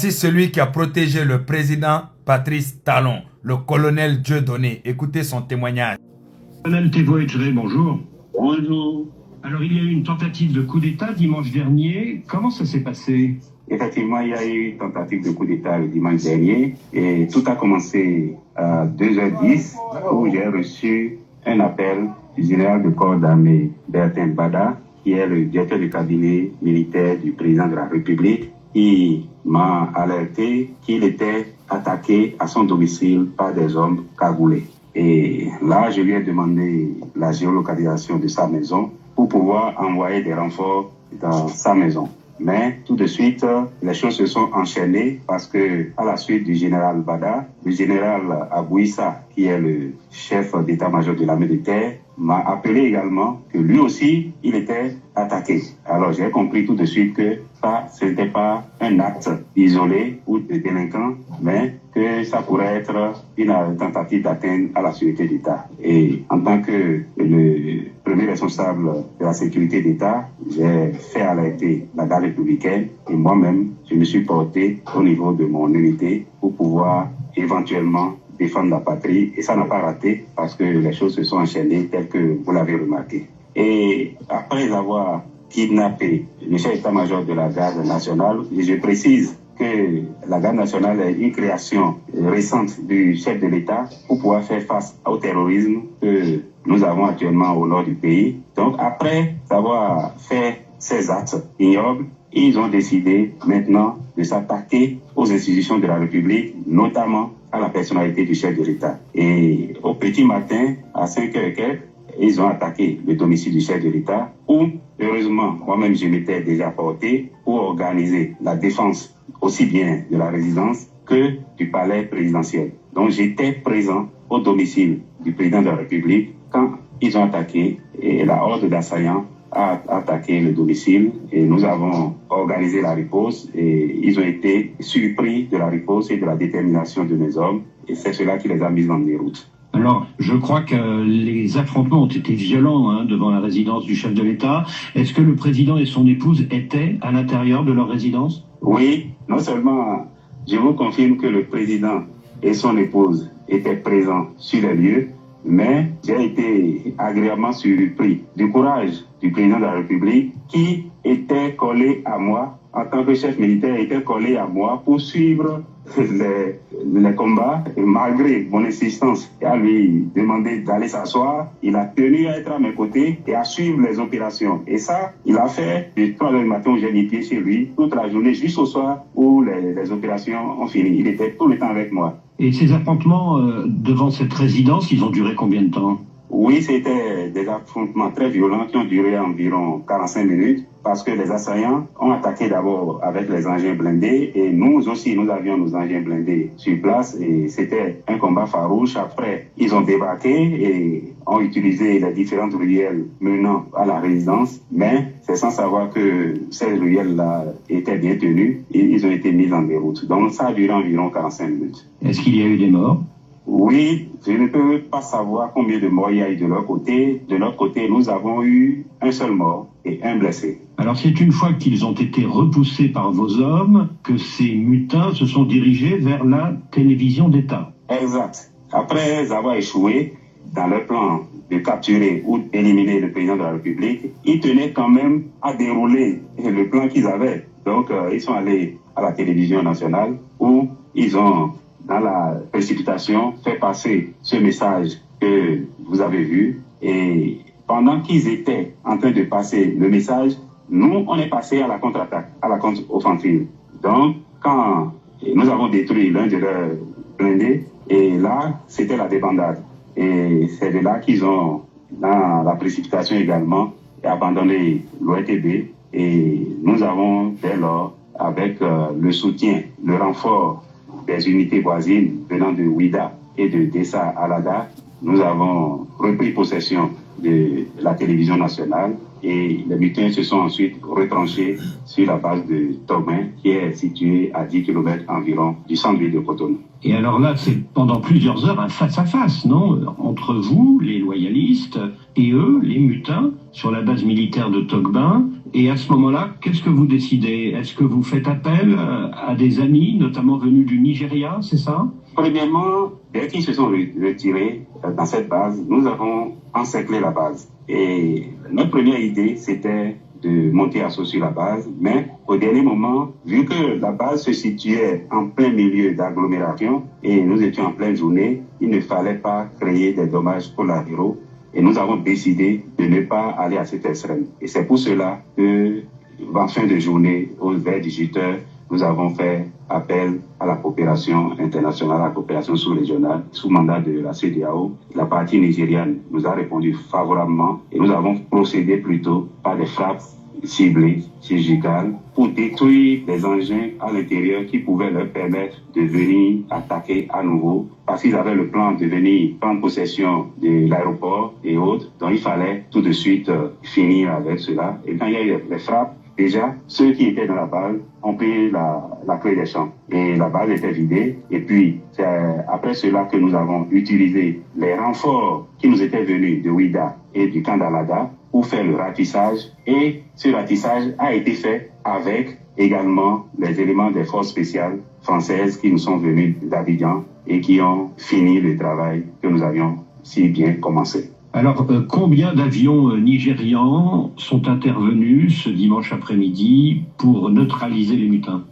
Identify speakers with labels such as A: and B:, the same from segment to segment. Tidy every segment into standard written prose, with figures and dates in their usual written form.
A: C'est celui qui a protégé le président Patrice Talon, le colonel Dieudonné. Écoutez son témoignage.
B: Colonel Thévo-Etcheré, bonjour.
C: Bonjour.
B: Alors, il y a eu une tentative de coup d'État dimanche dernier. Comment ça s'est passé?
C: Effectivement, il y a eu une tentative de coup d'État le dimanche dernier et tout a commencé à 2h10 où j'ai reçu un appel du général de corps d'armée Bertin Bada, qui est le directeur du cabinet militaire du président de la République, qui m'a alerté qu'il était attaqué à son domicile par des hommes cagoulés. Et là, je lui ai demandé la géolocalisation de sa maison pour pouvoir envoyer des renforts dans sa maison. Mais tout de suite, les choses se sont enchaînées parce que, à la suite du général Bada, le général Abouissa, qui est le chef d'état-major de l'armée de terre, m'a appelé également que lui aussi, il était attaqué. Alors j'ai compris tout de suite que ça, ce n'était pas un acte isolé ou de délinquant, mais que ça pourrait être une tentative d'atteinte à la sécurité d'État. Et en tant que le premier responsable de la sécurité d'État, j'ai fait alerter la garde républicaine et moi-même, je me suis porté au niveau de mon unité pour pouvoir éventuellement défendre la patrie. Et ça n'a pas raté parce que les choses se sont enchaînées telles que vous l'avez remarqué. Et après avoir kidnappé le chef d'état-major de la garde nationale, et je précise que la garde nationale est une création récente du chef de l'État pour pouvoir faire face au terrorisme que nous avons actuellement au nord du pays. Donc après avoir fait ces actes ignobles, ils ont décidé maintenant de s'attaquer aux institutions de la République, notamment à la personnalité du chef de l'État. Et au petit matin, à 5h15, ils ont attaqué le domicile du chef de l'État où, heureusement, moi-même je m'étais déjà porté pour organiser la défense aussi bien de la résidence que du palais présidentiel. Donc j'étais présent au domicile du président de la République quand ils ont attaqué et la horde d'assaillants a attaqué le domicile et nous avons organisé la riposte et ils ont été surpris de la riposte et de la détermination de mes hommes et c'est cela qui les a mis en déroute.
B: Alors, je crois que les affrontements ont été violents devant la résidence du chef de l'État. Est-ce que le président et son épouse étaient à l'intérieur de leur résidence?
C: Oui, non seulement je vous confirme que le président et son épouse étaient présents sur les lieux, mais j'ai été agréablement surpris du courage du président de la République qui était collé à moi, en tant que chef militaire, était collé à moi pour suivre les combats, et malgré mon insistance et à lui demander d'aller s'asseoir, il a tenu à être à mes côtés et à suivre les opérations. Et ça, il a fait de 3h du matin où j'ai mis pied chez lui, toute la journée jusqu'au soir où les opérations ont fini. Il était tout le temps avec moi.
B: Et ces affrontements devant cette résidence, ils ont duré combien de temps?
C: Oui, c'était des affrontements très violents qui ont duré environ 45 minutes parce que les assaillants ont attaqué d'abord avec les engins blindés et nous aussi, nous avions nos engins blindés sur place et c'était un combat farouche. Après, ils ont débarqué et ont utilisé les différentes ruelles menant à la résidence, mais c'est sans savoir que ces ruelles-là étaient bien tenues et ils ont été mis en déroute. Donc ça a duré environ 45 minutes.
B: Est-ce qu'il y a eu des morts?
C: Oui, je ne peux pas savoir combien de morts il y a eu de leur côté. De notre côté, nous avons eu un seul mort et un blessé.
B: Alors c'est une fois qu'ils ont été repoussés par vos hommes que ces mutins se sont dirigés vers la télévision d'État.
C: Exact. Après avoir échoué dans leur plan de capturer ou d'éliminer le président de la République, ils tenaient quand même à dérouler le plan qu'ils avaient. Donc ils sont allés à la télévision nationale où ils ont, dans la précipitation, fait passer ce message que vous avez vu. Et pendant qu'ils étaient en train de passer le message, nous, on est passé à la contre-attaque, à la contre-offensive. Donc, quand nous avons détruit l'un de leurs blindés, et là, c'était la débandade. Et c'est de là qu'ils ont, dans la précipitation également, abandonné l'ORTB. Et nous avons, dès lors, avec le soutien, le renfort des unités voisines venant de Ouida et de Dessa Alaga, nous avons repris possession de la télévision nationale et les mutins se sont ensuite retranchés sur la base de Togben, qui est située à 10 km environ du centre-ville de Cotonou.
B: Et alors là, c'est pendant plusieurs heures un face-à-face, non? Entre vous, les loyalistes, et eux, les mutins, sur la base militaire de Togben. Et à ce moment-là, qu'est-ce que vous décidez? Est-ce que vous faites appel à des amis, notamment venus du Nigeria, c'est ça?
C: Premièrement, dès qu'ils se sont retirés dans cette base, nous avons encerclé la base. Et notre première idée, c'était de monter à saut sur la base, mais au dernier moment, vu que la base se situait en plein milieu d'agglomération et nous étions en pleine journée, il ne fallait pas créer des dommages collatéraux et nous avons décidé de ne pas aller à cet extrême. Et c'est pour cela que, en fin de journée, vers 18 heures, nous avons fait appel à la coopération internationale, à la coopération sous-régionale, sous mandat de la CEDEAO. La partie nigériane nous a répondu favorablement et nous avons procédé plutôt par des frappes ciblées, chirurgicales, pour détruire les engins à l'intérieur qui pouvaient leur permettre de venir attaquer à nouveau, parce qu'ils avaient le plan de venir prendre possession de l'aéroport et autres. Donc il fallait tout de suite finir avec cela. Et quand il y a eu les frappes, déjà, ceux qui étaient dans la base ont pris la clé des champs et la base était vidée. Et puis, c'est après cela que nous avons utilisé les renforts qui nous étaient venus de Ouida et du camp d'Alada pour faire le ratissage. Et ce ratissage a été fait avec également les éléments des forces spéciales françaises qui nous sont venus d'Abidjan et qui ont fini le travail que nous avions si bien commencé.
B: Alors, combien d'avions nigérians sont intervenus ce dimanche après-midi pour neutraliser les mutins?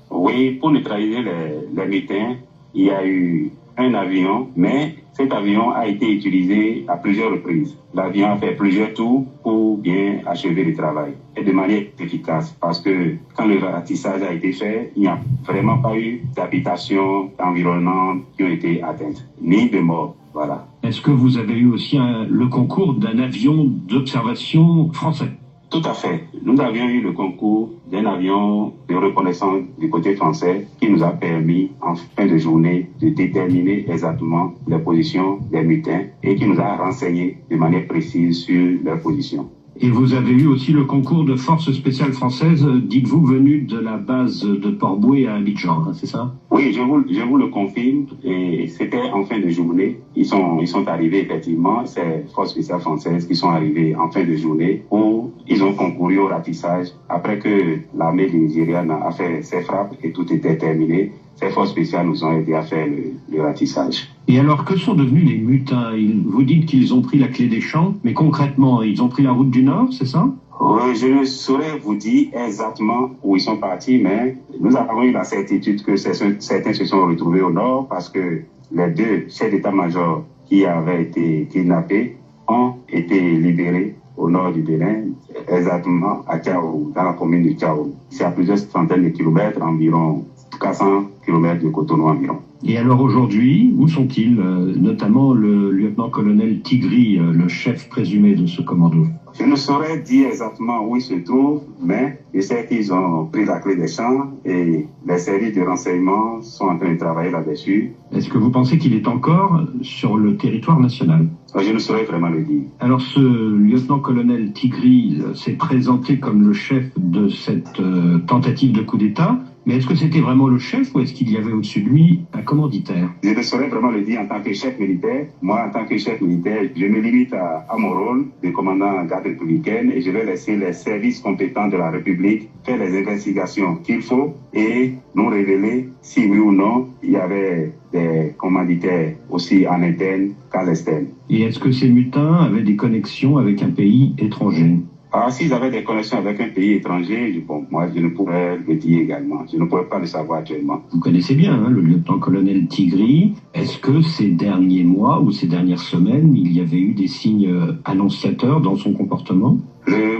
C: Oui, pour neutraliser les mutins, il y a eu un avion, mais cet avion a été utilisé à plusieurs reprises. L'avion a fait plusieurs tours pour bien achever le travail et de manière efficace, parce que quand le ratissage a été fait, il n'y a vraiment pas eu d'habitations environnantes qui ont été atteintes, ni de morts. Voilà.
B: Est-ce que vous avez eu aussi le concours d'un avion d'observation français?
C: Tout à fait. Nous avions eu le concours d'un avion de reconnaissance du côté français qui nous a permis, en fin de journée, de déterminer exactement les positions des mutins et qui nous a renseigné de manière précise sur leurs positions.
B: Et vous avez eu aussi le concours de forces spéciales françaises, dites-vous, venu de la base de Port-Bouët à Abidjan, hein, c'est ça?
C: Oui, je vous le confirme. Et c'était en fin de journée. Ils sont arrivés effectivement, ces forces spéciales françaises qui sont arrivées en fin de journée où ils ont concouru au ratissage. Après que l'armée nigériane a fait ses frappes et tout était terminé, ces forces spéciales nous ont aidé à faire le ratissage.
B: Et alors, que sont devenus les mutins? Vous dites qu'ils ont pris la clé des champs, mais concrètement, ils ont pris la route du Nord, c'est ça?
C: Oui, je ne saurais vous dire exactement où ils sont partis, mais nous avons eu la certitude que certains se sont retrouvés au Nord parce que les deux chefs d'état-major qui avaient été kidnappés ont été libérés au nord du Bénin, exactement à Tchao, dans la commune de Tchao. C'est à plusieurs centaines de kilomètres, environ 400 kilomètres de Cotonou environ.
B: Et alors aujourd'hui, où sont-ils, notamment le lieutenant-colonel Tigri, le chef présumé de ce commando?
C: Je ne saurais dire exactement où ils se trouvent, mais je sais qu'ils ont pris la clé des champs et les services de renseignement sont en train de travailler là-dessus.
B: Est-ce que vous pensez qu'il est encore sur le territoire national?
C: Je ne saurais vraiment le dire.
B: Alors ce lieutenant-colonel Tigri s'est présenté comme le chef de cette tentative de coup d'État. Mais est-ce que c'était vraiment le chef ou est-ce qu'il y avait au-dessus de lui un commanditaire?
C: Je ne saurais vraiment le dire en tant que chef militaire. Moi, en tant que chef militaire, je me limite à mon rôle de commandant garde républicaine et je vais laisser les services compétents de la République faire les investigations qu'il faut et nous révéler si oui ou non il y avait des commanditaires aussi en interne qu'à l'externe.
B: Et est-ce que ces mutins avaient des connexions avec un pays étranger?
C: Alors, s'ils avaient des connexions avec un pays étranger, bon, moi, je ne pourrais le dire également. Je ne pourrais pas le savoir actuellement.
B: Vous connaissez bien le lieutenant-colonel Tigri. Est-ce que ces derniers mois ou ces dernières semaines, il y avait eu des signes annonciateurs dans son comportement?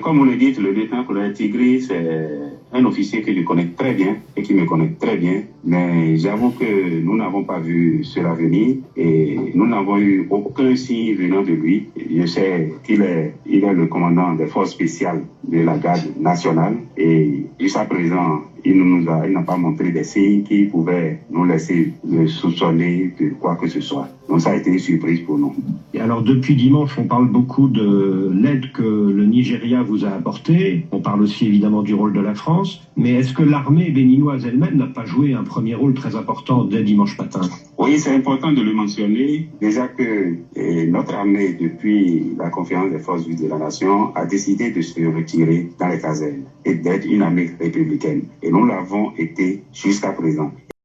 C: Comme vous le dites, le lieutenant-colonel Tigri, c'est un officier que je connais très bien et qui me connaît très bien. Mais j'avoue que nous n'avons pas vu cela venir et nous n'avons eu aucun signe venant de lui. Je sais qu'il est le commandant des forces spéciales de la garde nationale et jusqu'à présent, il n'a pas montré des signes qui pouvaient nous laisser soupçonner de quoi que ce soit. Donc ça a été une surprise pour nous.
B: Et alors depuis dimanche, on parle beaucoup de l'aide que le Nigeria vous a apportée. On parle aussi évidemment du rôle de la France. Mais est-ce que l'armée béninoise elle-même n'a pas joué un premier rôle très important dès dimanche matin?
C: Oui, c'est important de le mentionner. Déjà que notre armée, depuis la conférence des forces vives de la nation, a décidé de se retirer dans les casernes et d'être une armée républicaine. Et nous l'avons été jusqu'à présent.